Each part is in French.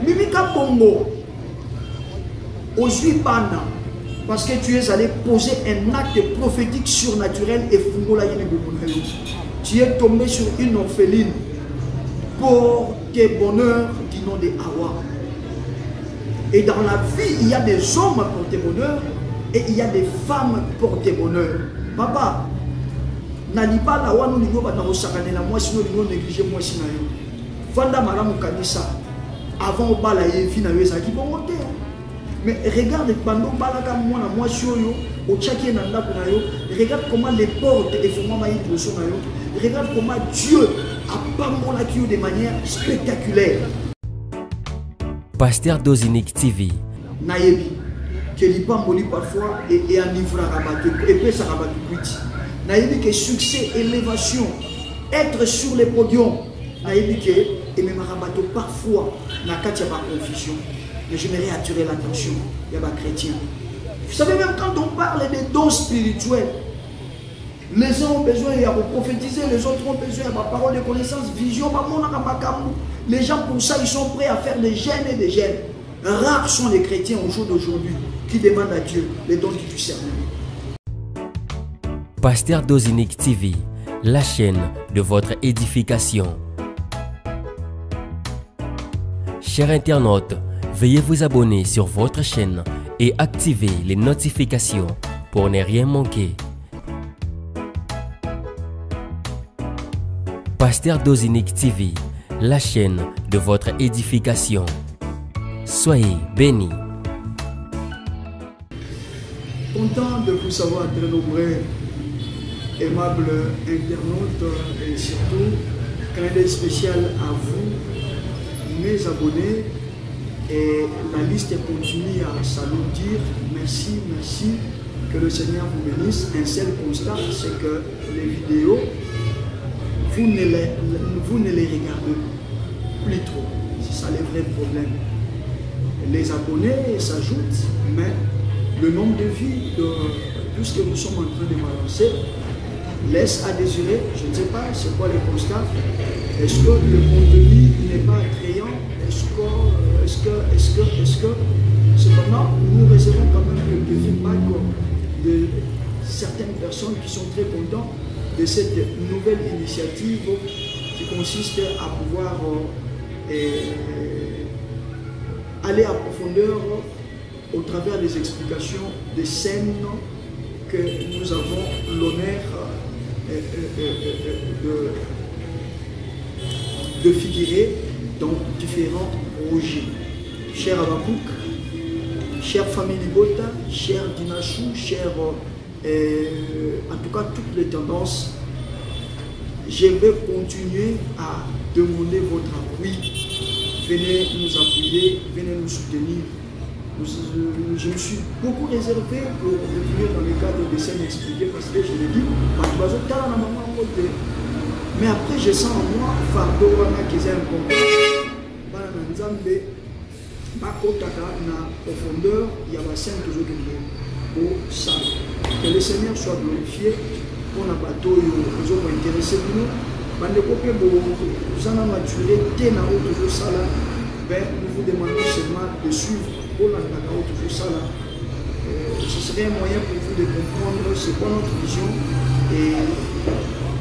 Mimika Bongo, Ozuibana, parce que tu es allé poser un acte prophétique surnaturel et Fungola Yene. Tu es tombé sur une orpheline pour tes bonheurs du nom de Hawa. Et dans la vie, il y a des hommes pour tes bonheurs et il y a des femmes pour tes bonheurs. Papa, n'allez pas là où nous n'avons pas moi si nous avons négligé moi si nous Fanda Maram Kanisa, avant au balayer, finalement, ça qui bon monter. Mais regarde, pendant Balaka, moi, au Tchaki Nanda Kunayo, regarde comment les portes et fondements de Sonayo, regarde comment Dieu a pambolaki de manière spectaculaire. Pasteur Dozinique TV. Nayebi, que l'Ipamoli parfois et un livre à rabattre, et puis ça rabattre vite. Nayebi que succès, élévation, être sur les podiums. Nayebi que, et même rabattre parfois, n'a pas de confusion. Mais j'aimerais attirer l'attention, il y a des chrétiens. Vous savez, même quand on parle des dons spirituels, les gens ont besoin de prophétiser, les autres ont besoin de parole de connaissance, vision. Les gens, pour ça, ils sont prêts à faire des gènes et des gènes. Rares sont les chrétiens au jour d'aujourd'hui qui demandent à Dieu les dons du discernement. Pasteur Dozinique TV, la chaîne de votre édification. Chers internautes, veuillez vous abonner sur votre chaîne et activer les notifications pour ne rien manquer. Pasteur Dozinique TV, la chaîne de votre édification. Soyez bénis. Content de vous savoir très nombreux, aimables internautes, et surtout, un clin spécial à vous, mes abonnés. Et la liste continue à s'alourdir. Merci, merci. Que le Seigneur vous bénisse. Un seul constat, c'est que les vidéos, vous ne les regardez plus trop. C'est ça le vrai problème. Les abonnés s'ajoutent, mais le nombre de vues de tout ce que nous sommes en train de balancer laisse à désirer. Je ne sais pas c'est quoi les constats. Est-ce que le contenu n'est pas attrayant? Est-ce que cependant nous recevons quand même quelques feedbacks de certaines personnes qui sont très contentes de cette nouvelle initiative qui consiste à pouvoir aller à profondeur au travers des explications des scènes que nous avons l'honneur de figurer dans différents projets. Cher Abakouk, chère famille Libota, cher Dinachou, cher en tout cas toutes les tendances, je vais continuer à demander votre appui. Venez nous appuyer, venez nous soutenir. Je me suis beaucoup réservé pour venir dans le cadre de scènes expliquées parce que je l'ai dit, mais après je sens en moi fardeau qui est important. Na profondeur, il y a 5 toujours de au sang. Que le Seigneur soit glorifié pour la bateau, ils ont intéressé nous. Vous en avez maturé, toujours ça là. Nous vous demandons seulement de suivre pour la toujours ça là. Ce serait un moyen pour vous de comprendre c'est quoi notre vision et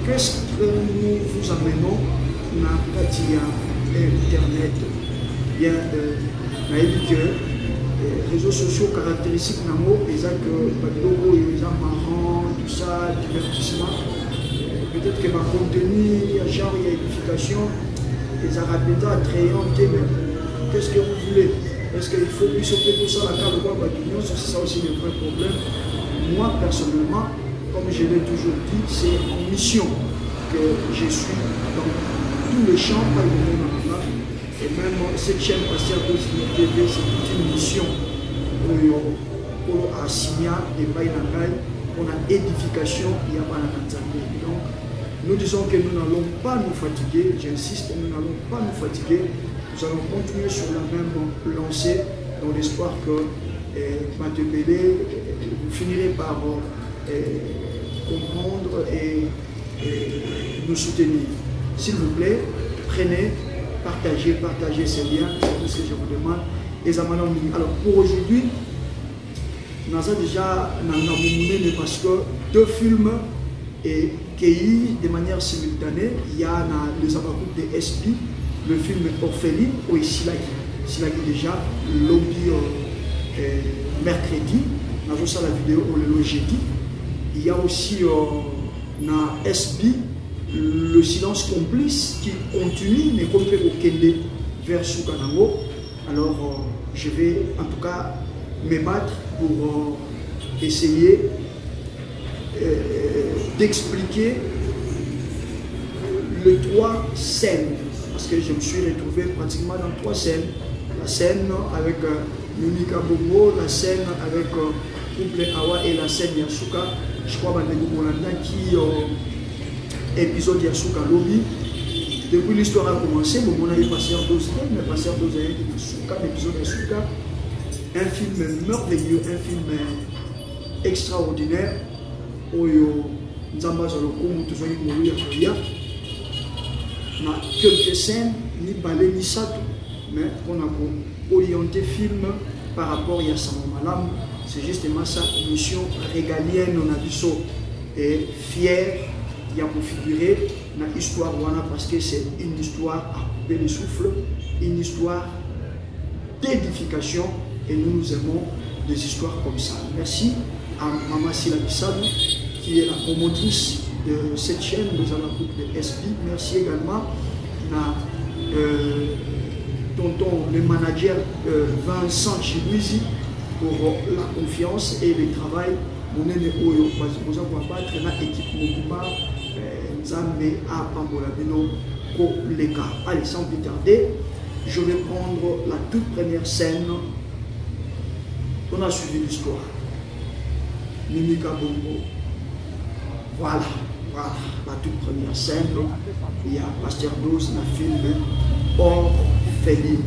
qu'est-ce que nous vous amenons dans Internet. Bien, que les réseaux sociaux caractéristiques n'amour, ils ont que marrant, tout ça, divertissement. Peut-être que ma contenu, genre, il y a édification, les arabes attrayants, mais qu'est-ce que vous voulez? Est-ce qu'il faut lui sauter tout ça la carte de quoi c'est ça aussi le vrai problème. Moi, personnellement, comme je l'ai toujours dit, c'est en mission que je suis dans tous les champs, pas le monde. Et même cette chaîne Pasteur Dozinique TV, c'est toute une mission pour Assigna et Baïnangaï, pour la édification, il n'y a pas la Tanzanie. Donc, nous disons que nous n'allons pas nous fatiguer, j'insiste, nous n'allons pas nous fatiguer, nous allons continuer sur la même lancée, dans l'espoir que Matebele, vous finirez par comprendre et nous soutenir. S'il vous plaît, prenez partagez, c'est bien, c'est tout ce que je vous demande. Alors pour aujourd'hui, nous avons déjà parce que 2 films et qui de manière simultanée, il y a les abakouk de SP, le film Orpheline, où ici là déjà lobby mercredi, nous avons ça la vidéo le jeudi. Il y a aussi na SP le silence complice qui continue, mais comme fait au Kende vers Soukanango. Alors je vais en tout cas me battre pour essayer d'expliquer les 3 scènes, parce que je me suis retrouvé pratiquement dans 3 scènes. La scène avec Monica Bongo, la scène avec Couple Awa et la scène Yasuka. Je crois que qui épisode Yasuka Lobby. Depuis l'histoire a commencé, on a eu Pasteur 12, mais Pasteur 12 a eu Yasuka, l'épisode Yasuka. Un film merveilleux, un film extraordinaire. Oyo Nzamba Zaloko, Moutouzoni Mouri Akoya. On a quelques scènes, ni balé ni sato, mais on a orienté film par rapport à Yassamo Malam. C'est justement ça, une mission régalienne, on a vu ça, et fier, il y a configuré dans l'histoire parce que c'est une histoire à couper le souffle, une histoire d'édification, et nous aimons des histoires comme ça. Merci à Maman Sila Bissab, qui est la promotrice de cette chaîne, nous avons la coupe de SP. Merci également à tonton, le manager Vincent Chilouizi, pour la confiance et le travail. Mon aîné Oyo, vous avez pas très mal équipe Mokuba, Nzambe à Pambola Beno, Koleka. Allez, sans plus tarder, je vais prendre la toute première scène. On a suivi l'histoire. Mimika Bongo. Voilà, la toute première scène. Il y a Pasteur 12, la film Orpheline.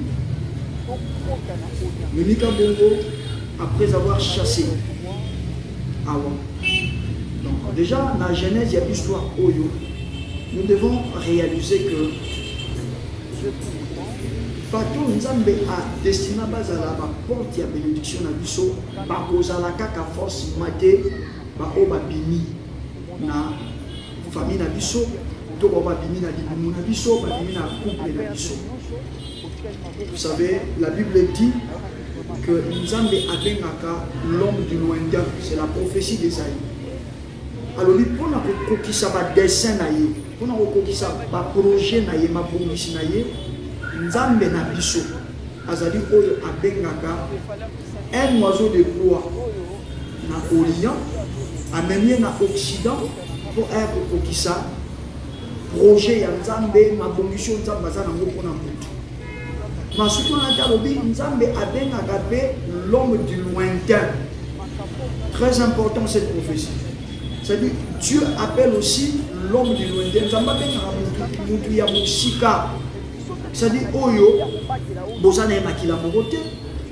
Mimika Bongo, après avoir chassé Awa. Donc déjà, dans la Genèse, il y a l'histoire Oyo. Nous devons réaliser que Pato Nzambe a destiné à la porte de la bénédiction à Bisso, Bakozala Kaka force maté, Baoba Bini, na famille na Bisso, Toba Bini na Bini na Bisso, Bini na couple na Bisso. Vous savez, la Bible dit que Nzambe a bengaka l'homme du lointain, c'est la prophétie d'Esaïe. Alors, pour nous kokisa ba dessin na ye, pour nous kokisa ba projet na ye, ma bongisi na ye, Nzambe na biso azali oyo abengaka un oiseau de proie na Orient, amené na Occident pour être kokisa projet ya Nzambe, ma bongisi Nzambe azana ngo pona mutu. Masuko na talobi Nzambe abengaka pe l'homme du lointain. Très important cette prophétie. C'est-à-dire, Dieu appelle aussi l'homme du lointain. C'est-à-dire, Oyo, Bozana est makila mogote,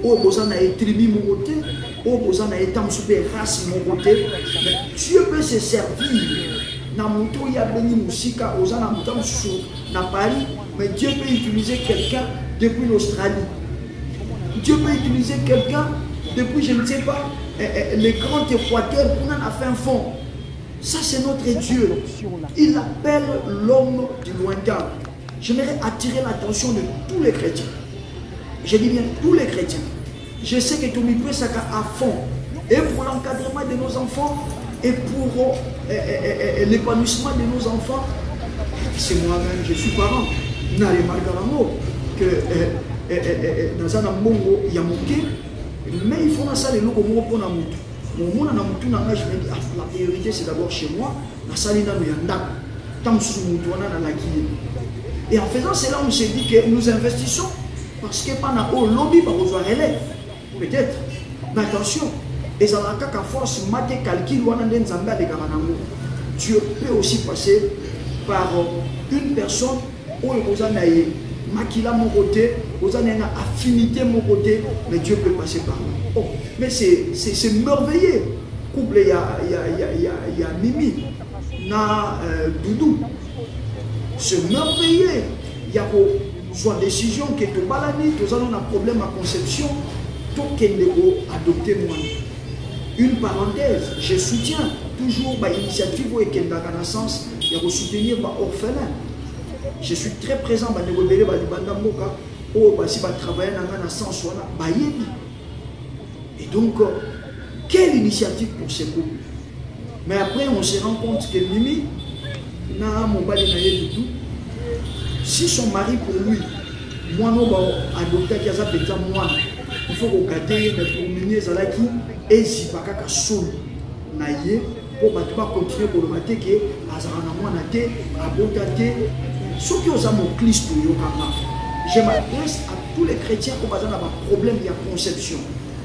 O Bozana est tribu mogote, O Bozana est tam super race mogote. Dieu peut se servir. Namuto ya beni musika, Ozana mutam sou na Paris, mais Dieu peut utiliser quelqu'un depuis l'Australie. Dieu peut utiliser quelqu'un depuis, je ne sais pas, les grands Équateurs pour en faire un fond. Ça, c'est notre Dieu. Il appelle l'homme du lointain. J'aimerais attirer l'attention de tous les chrétiens. Je dis bien tous les chrétiens. Je sais que tout le monde ça à fond. Et pour l'encadrement de nos enfants, et pour l'épanouissement de nos enfants, c'est moi-même, je suis parent. N'allez malgramo que dans un mongo yamoke, mais il faut dans ça les locaux pour la moto. Mon na mutu na je me dis la priorité c'est d'abord chez moi, na salina no yanda tam sous mutu na la qui. Et en faisant cela on s'est dit que nous investissons parce que pendant au lobby par besoin relève peut-être. Mais attention, et ça la ka force maté calcul wana nzamba de garanango. Dieu peut aussi passer par une personne où vous en avez makila mon côté, vous en avez une affinité mon côté, mais Dieu peut passer par là. Oh, mais c'est merveilleux. Couple, il y a Mimi, na Doudou. C'est merveilleux. Il y a soit décision que tu balani, tu as un problème à conception, tu as adopté moi. Une parenthèse, je soutiens toujours l'initiative qui est dans le sens de soutenir les orphelins. Je suis très présent dans les rebelles, dans les bandamoka, où si va travailler dans le sens où et donc, quelle initiative pour ces couples? Mais après, on se rend compte que Mimi n'a mon bal du tout. Si son mari pour lui, moi non adopté qui a déjà moi, il faut regarder mais pour Mimi Zalaki et si pas qu'à sol naïe pour pas continuer pour le matin que azarana moi naté abotate ceux qui ont mon Christ pour yokama. Je m'adresse à tous les chrétiens qui ont un problème de conception.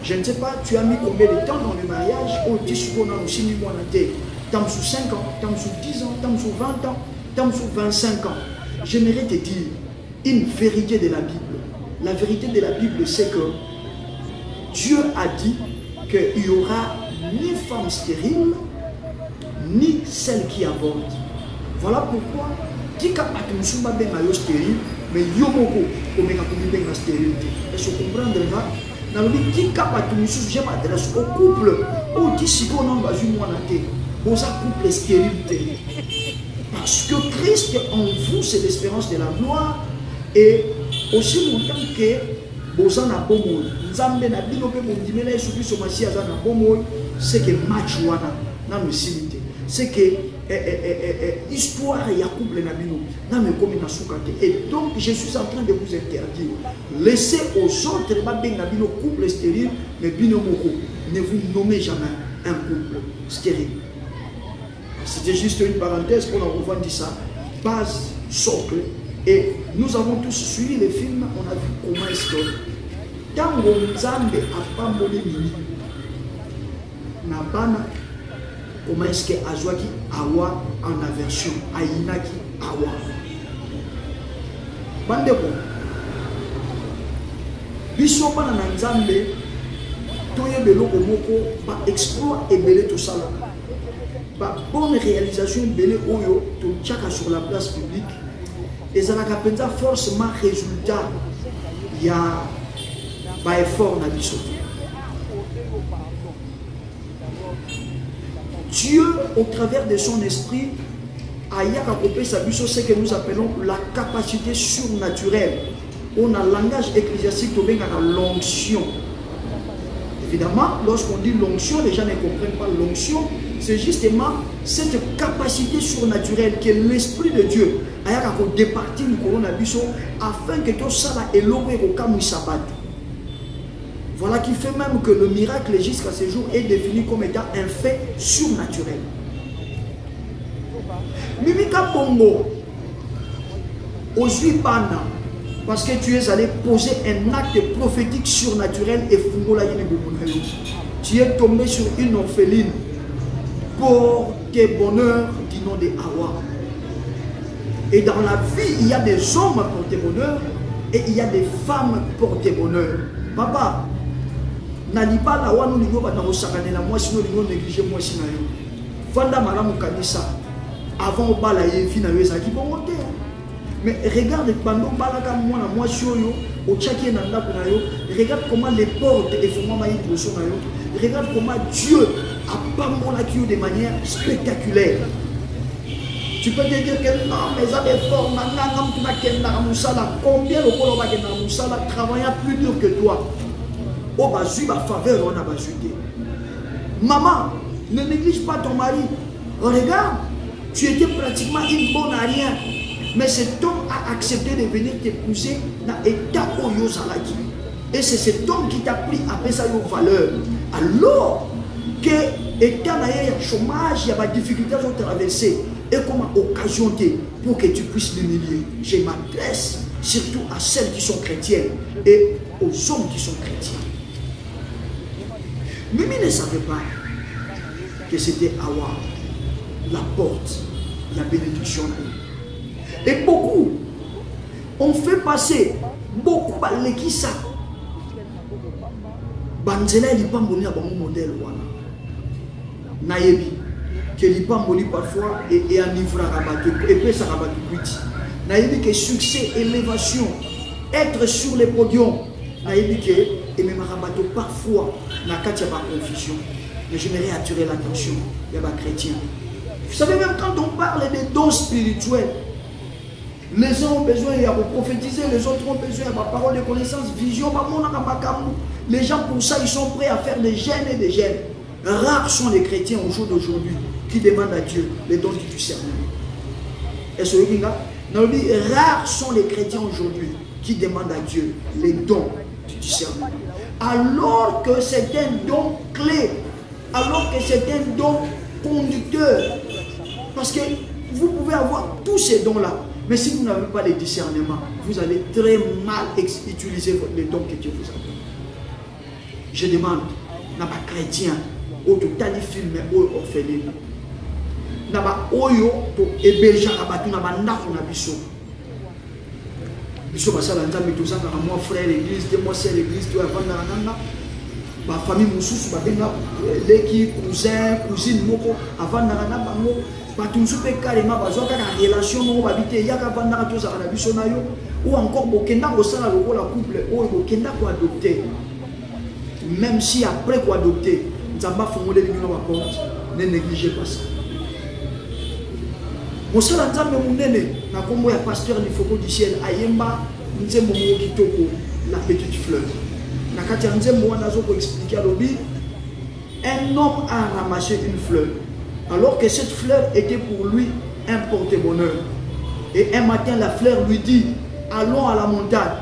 Je ne sais pas, tu as mis combien de temps dans le mariage? Oh, tu sais qu'on a aussi mis moi naté. Tant sous 5 ans, tant sous 10 ans, tant sous 20 ans, tant sous 25 ans. J'aimerais te dire une vérité de la Bible. La vérité de la Bible, c'est que Dieu a dit qu'il n'y aura ni femme stérile, ni celle qui avorte. Voilà pourquoi, qui n'a pas de stérile, mais yomoko, comme il y a stérilité. Est-ce que vous comprenez là? Je m'adresse au couple. Au couple stérilité. Parce que Christ en vous, c'est l'espérance de la gloire. Et aussi longtemps que vous en avez bon c'est que match c'est que histoire et couple et donc je suis en train de vous interdire, laissez aux autres couple stérile, mais ne vous nommez jamais un couple stérile. C'était juste une parenthèse pour nous revoir ça, base, socle. Et nous avons tous suivi les films, on a vu comment est-ce que tant que Nzambe a pas molé mini Nabana, comment est-ce que Azwaki Awa en aversion, Aïnaki Awa. Bandeko, Bisopa na Nzambe, Toye Belo Komoko, par exploit et belé tout ça là. Par bonne réalisation belé Oyo, tout tchaka sur la place publique. Et ça n'a pas forcément résultat. Il y a un effort dans le Dieu, au travers de son esprit, a ce que nous appelons la capacité surnaturelle. On a un langage ecclésiastique, on a l'onction. Évidemment, lorsqu'on dit l'onction, les gens ne comprennent pas l'onction. C'est justement cette capacité surnaturelle que l'Esprit de Dieu a départi du coronavirus afin que tout ça ait l'oré au cas où il s'abatte. Voilà qui fait même que le miracle jusqu'à ce jour est défini comme étant un fait surnaturel. Mimika Pongo, Ozui Bana, parce que tu es allé poser un acte prophétique surnaturel et Fungola Yinibubunayo. Tu es tombé sur une orpheline pour tes bonheurs du nom de Hawa. Et dans la vie, il y a des hommes pour tes bonheurs et il y a des femmes pour tes bonheurs. Papa, n'allez pas là où nous avons moi si nous avons négligé moi si nous Vanda Maram Kanisa, avant au balayer, finalement, ça qui peut monter. Mais regarde, pendant Balaka, moi, si au Tchaki et Nanda, regarde comment les portes et fondements de son ayo. Regarde comment Dieu a pas mon accueil de manière spectaculaire. Tu peux te dire que non, mais ça est fort, combien le Kolo va travaillant plus dur que toi. Oh, bah, ma faveur, on a bazuté. Maman, ne néglige pas ton mari. Regarde, tu étais pratiquement une bonne à rien. Mais cet homme a accepté de venir t'épouser dans l'état Oyo Zalaki. Et c'est cet homme qui t'a pris après ça une valeur. Alors que étant d'ailleurs chômage, il y a des difficultés à traverser. Et comment occasionner pour que tu puisses l'humilier. Je m'adresse surtout à celles qui sont chrétiennes et aux hommes qui sont chrétiens. Mimi ne savait pas que c'était Hawa, la porte, la bénédiction. Et beaucoup ont fait passer beaucoup de l'équissa. Banzela il pas moni à bon modèle voilà. Nayebi que il pas moni parfois et en livre rabattu et puis ça rabattu petit. Nayebi que succès élévation être sur les podiums, et même parfois, il y a confusion. Mais j'aimerais attirer l'attention des chrétiens. Vous savez, même quand on parle des dons spirituels, les uns ont besoin de prophétiser, les autres ont besoin de parole de connaissance, vision. Les gens, pour ça, ils sont prêts à faire des gènes et des gènes. Rares sont les chrétiens au jour d'aujourd'hui qui demandent à Dieu les dons du discernement. Est-ce que rares sont les chrétiens aujourd'hui qui demandent à Dieu les dons du discernement. Alors que c'est un don clé, alors que c'est un don conducteur. Parce que vous pouvez avoir tous ces dons-là, mais si vous n'avez pas les discernements, vous allez très mal utiliser les dons que Dieu vous a donnés. Je demande, n'a pas chrétien, au total film, au orphelinat. N'a pas oyo pour héberger à bâton, n'a pas n'a biso. Biso basala nzambe tout ça, moi frère l'église, moi c'est l'église, tu as vendu nana. Ma famille mususu babenga leki cousin cousine moko avant nana bango batunsu pe carrément bazwa kaka relation moko babité yaka vanda to za na biso na yo ou encore bokenda ko sala lokola couple ou bokenda ko adopter. Même si après quoi adopter, nzamba fongole bino ba porte, ne négligez pas ça. Mosala nzambe munene na kombo ya pasteur du Foko du ciel ayemba nzembo mo kitoko la petite fleur. Na kati ya nzembo wana zoko expliquer à l'obi, un homme a ramassé une fleur alors que cette fleur était pour lui un porte-bonheur. Et un matin la fleur lui dit, allons à la montagne,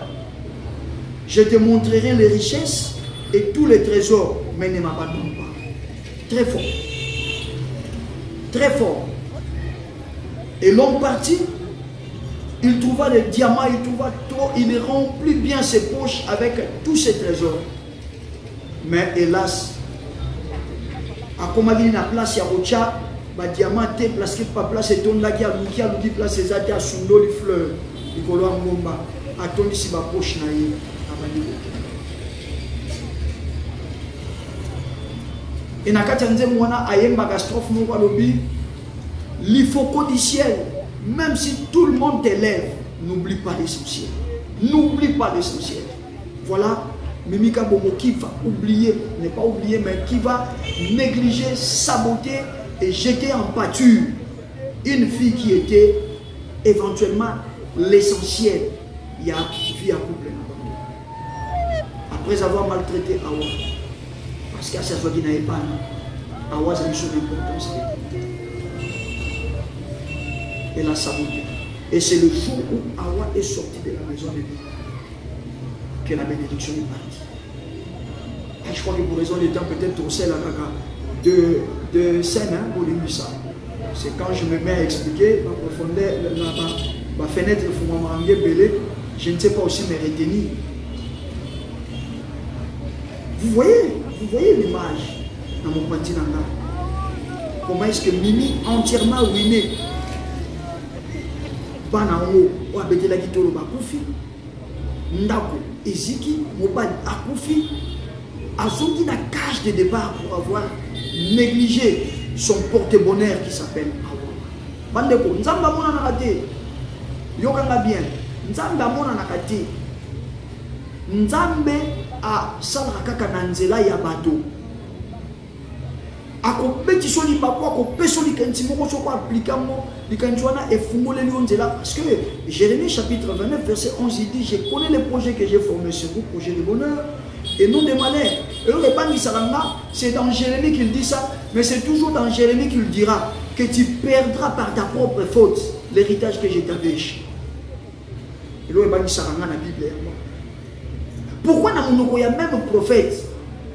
je te montrerai les richesses et tous les trésors, mais ne m'abandonne pas. Très fort. Très fort. Et l'homme partit, il trouva les diamants, il trouva trop, il remplit bien ses poches avec tous ses trésors. Mais hélas, à Komagini na place ya Rocha, ba diamant te place que pas place et ton la qui a lui place ses atta sundo les fleurs, il kolo ngomba, atoni si ba poche na ye, abandi. Et na kati nze mwana ayemba gastrophe moko alobi, l'Ifoko du ciel, même si tout le monde t'élève, n'oublie pas l'essentiel. N'oublie pas l'essentiel. Voilà, Mimika Bomo qui va oublier, n'est pas oublier, mais qui va négliger, saboter et jeter en pâture une fille qui était éventuellement l'essentiel. Il y a vie à couple. Après avoir maltraité Awa, parce qu'à cette fois qu'il n'avait pas, Awa a eu son importance. Elle a saboté. Et c'est le jour où Awa est sorti de la maison de Dieu que la bénédiction est partie. Et je crois que pour raison des temps, peut-être on sait la caca de scène, hein, pour ça. C'est quand je me mets à expliquer ma profondeur, ma fenêtre, je ne sais pas aussi me retenir. Vous voyez l'image dans mon continent. Comment est-ce que Mimi entièrement ruiné? Banango, ou abetela kitolo bakufi, ndako, eziki, mobile akufi, azoki na cage de départ pour avoir négligé son porte-bonheur qui s'appelle Awa. Bandeko, nzamba mona nakate, yokanga bien, nzamba mona nakate, nzambe a salaka kaka na nzela ya bato. Parce que Jérémie chapitre 29 verset 11 il dit, je connais les projets que j'ai formés sur vous, projets de bonheur et non de malheur. C'est dans Jérémie qu'il dit ça, mais c'est toujours dans Jérémie qu'il dira que tu perdras par ta propre faute l'héritage que je t'avais éché. Pourquoi il y a même un prophète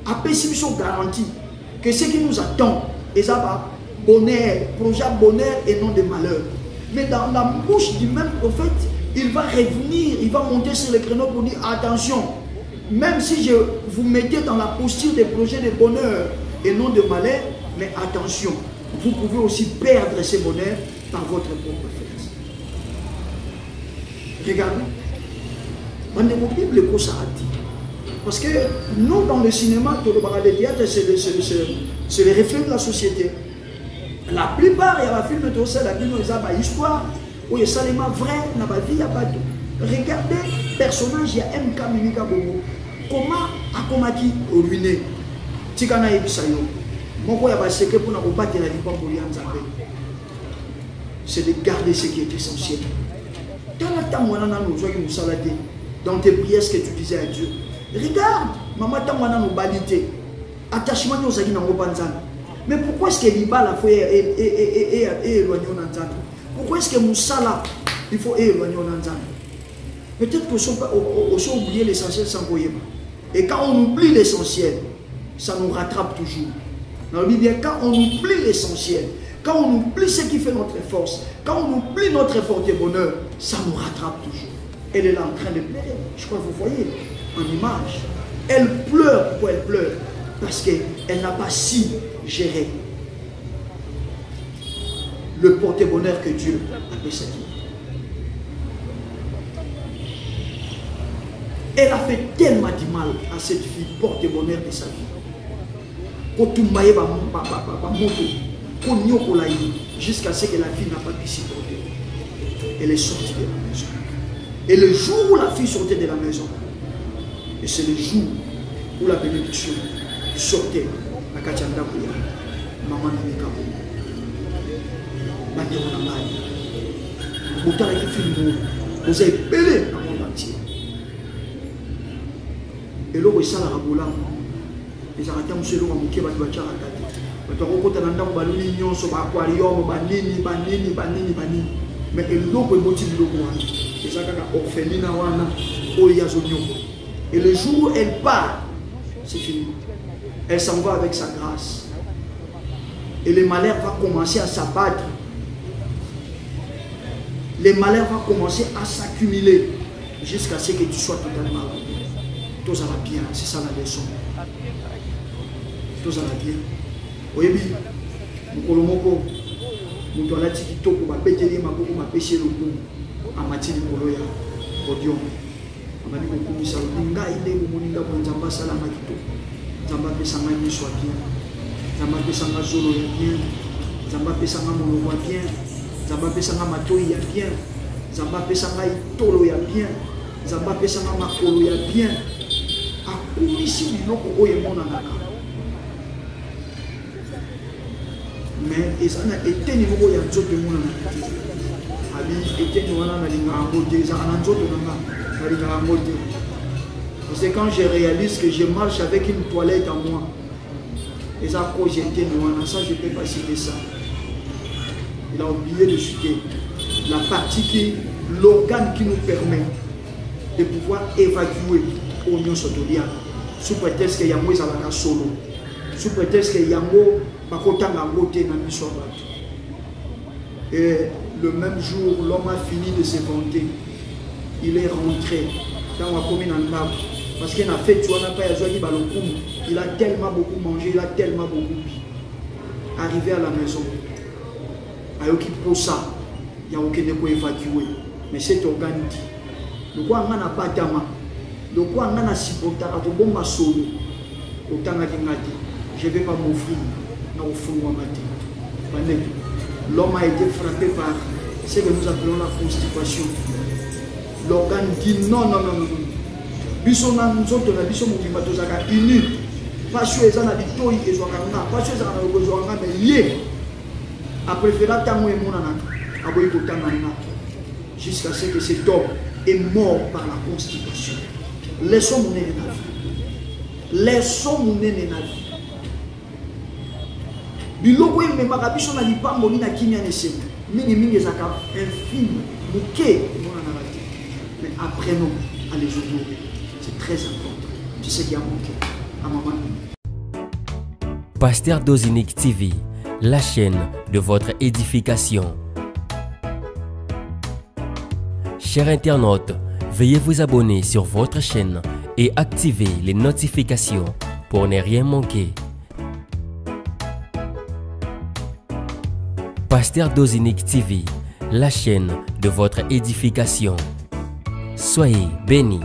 a pessimison garantie que ce qui nous attend est ça bonheur, projet bonheur et non de malheur. Mais dans la bouche du même prophète, il va revenir, il va monter sur le créneau pour dire attention, même si je vous mettez dans la posture des projets de bonheur et non de malheur, mais attention, vous pouvez aussi perdre ce bonheur par votre propre fait. Regardez, on est Bible que ça a dit. Parce que nous, dans le cinéma, tout le théâtre, c'est le reflet de la société. La plupart, il y a des films qui ont une histoire, où il y a seulement vrai, dans la vie, il y a pas de. Regardez personnage il y a MK Mimika Bongo comment akomaki ruiné tikana ebisayo moko ya ba secret pour na kobattre la lipango ya Nzambe c'est de garder ce qui est essentiel dans la tamwana na no joki musalate dans tes prières ce que tu disais à Dieu regarde maman tamwana no balité attachement aux zaki na ngobanzana mais pourquoi est-ce que libala faut éloigner on Nzambe pourquoi est-ce que musala il faut éloigner on Nzambe peut-être que on oublié l'essentiel sans koyeba et quand on oublie l'essentiel ça nous rattrape toujours dans le Bible quand on oublie l'essentiel quand on oublie ce qui fait notre force quand on oublie notre effort et bonheur ça nous rattrape toujours. Elle est là en train de pleurer je crois que vous voyez en image elle pleure. Pourquoi elle pleure? Parce qu'elle n'a pas si géré le porte-bonheur que Dieu a fait sa vie. Elle a fait tellement de mal à cette fille, porte-bonheur de sa vie. Jusqu'à ce que la fille n'a pas pu supporter. Elle est sortie de la maison. Et le jour où la fille sortait de la maison, et c'est le jour où la bénédiction sortait, la Kachanda Kouya, maman Nika vous avez pelé dans le monde entier. Et là, ça la raboula. Les Arabes se l'ont manqué, ils vont faire la mais et le jour où elle part, c'est fini. Elle s'en va avec sa grâce. Et le malheur va commencer à s'abattre. Les malheurs vont commencer à s'accumuler jusqu'à ce que tu sois totalement rempli. Tout ça va bien, c'est ça la leçon. Tout ça va bien. Oui, Mukolomoko, Mutola Tikitoko, ma pétélé, ma beaucoup, ma péché le coup, à Matili Koloya, Odion. Amani beaucoup, ça l'inga, il est au Moninga pour Nzamba Salamakito. Nzamba Pesanga soit bien. Nzamba Pesanga Zolo bien. Nzamba Pesanga Mono bien. Nzamba Pesanga Matoi ya bien. Nzamba Pesanga Itolo ya bien. Nzamba Pesanga Makolo ya bien. Akumisi biloko oyo emonanaka. Mais ils ont été niveau ya nzoto monanaka. Abi été wana na linga ngote za na nzoto na linga ngote. C'est quand je réalise que je marche avec une toilette en moi. Et ça quand j'étais wana ça je peux pas citer ça. Il a oublié de citer la partie qui l'organe qui nous permet de pouvoir évacuer au nion sotolia sous prétexte que yango ezalaka solo sous prétexte que yango bakotanga ngote na miso bato. Et le même jour l'homme a fini de se vanter, il est rentré dans la commune en Ndab parce qu'il a fait tu vois pas yazwaki balokumu, il a tellement beaucoup mangé, il a tellement beaucoup bu. Arrivé à la maison ayoki pour ça il y a aucun de évacuer mais cet organe dit le quoi on a pas tama le quoi on a supporter à bon ma solo autant je vais pas m'offrir dans au fond de ma tête. L'homme a été frappé par ce que nous appelons la constipation. L'organe dit non non non non bisona nzoto na biso mobimba tozaka uni passion ezana bitoi ezwaka nga passion ezana lokozwa nga mais lié a préféré tango emonanaka aboyi kotanga nga jusqu'à ce que cet homme est mort par la constipation. Laissons mon nez na vie. Laissons mon nez na vie. Biloko ememaka biso na lipango ni na kimia nesema mingi mingi ezaka infime muke monanaka te mais apprenons à les honorer. C'est très important. Tu sais qu'il y a manqué à maman. Pasteur Dozinique TV, la chaîne de votre édification. Chers internautes, veuillez vous abonner sur votre chaîne et activer les notifications pour ne rien manquer. Pasteur Dozinique TV, la chaîne de votre édification. Soyez bénis.